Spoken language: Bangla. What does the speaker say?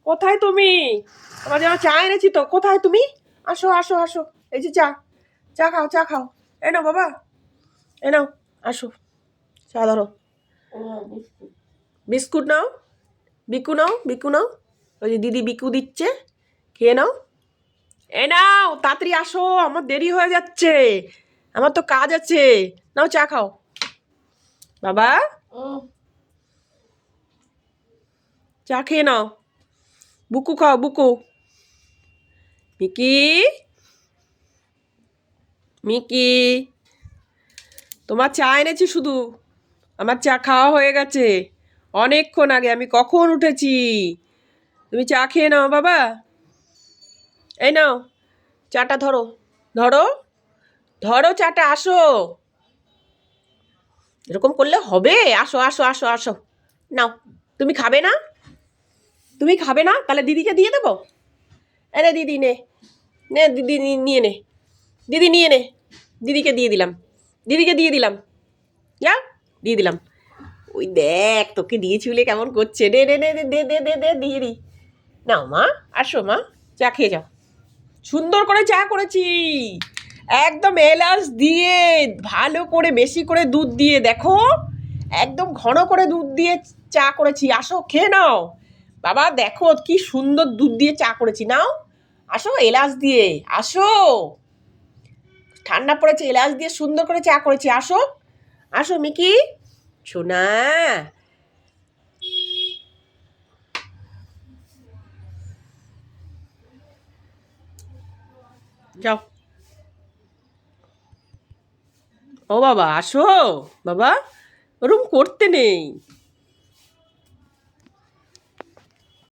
কোথায় তুমি? তোমার জন্য চা এনেছি তো। কোথায় তুমি? আসো আসো আসো, এই যে চা। চা খাও, চা খাও। এ নাও বাবা, এ নাও, আসো, চা ধরো। বিস্কুট নাও, বিকু নাও, বিকু নাও। ওই যে দিদি বিকু দিচ্ছে, খেয়ে নাও। এ নাও, তাড়াতাড়ি আসো, আমার দেরি হয়ে যাচ্ছে, আমার তো কাজ আছে। নাও চা খাও বাবা, চা খেয়ে নাও। বুকু খাও, বুকু। মিকি, মিকি, তোমার চা এনেছি শুধু, আমার চা খাওয়া হয়ে গেছে অনেকক্ষণ আগে, আমি কখন উঠেছি। তুমি চা খেয়ে নাও বাবা। এই নাও, চাটা ধরো, ধরো, ধরো চাটা, আসো। এরকম করলে হবে? আসো আসো আসো আসো, নাও। তুমি খাবে না? তুমি খাবে না? তাহলে দিদিকে দিয়ে দেবো। এনে দিদি নে, নে দিদি নিয়ে নে, দিদি নিয়ে নে, দিদিকে দিয়ে দিলাম, দিদিকে দিয়ে দিলাম, যা, দিয়ে দিলাম। ওই দেখ, তোকে দিয়েছি বলে কেমন করছে। দে দে দে দে দে দে দে দে দিয়ে দি। নাও মা, আসো মা, চা খেয়ে যাও। সুন্দর করে চা করেছি, একদম এলাচ দিয়ে, ভালো করে বেশি করে দুধ দিয়ে, দেখো একদম ঘন করে দুধ দিয়ে চা করেছি। আসো খেয়ে নাও বাবা, দেখো কি সুন্দর দুধ দিয়ে চা করেছি। নাও, আসো, এলাচ দিয়ে আসো, ঠান্ডা পড়েছে, এলাচ দিয়ে সুন্দর করে চা করেছি। আসো, আসো মিকি সোনা, যাও। ও বাবা, আসো বাবা, ওরকম করতে নেই।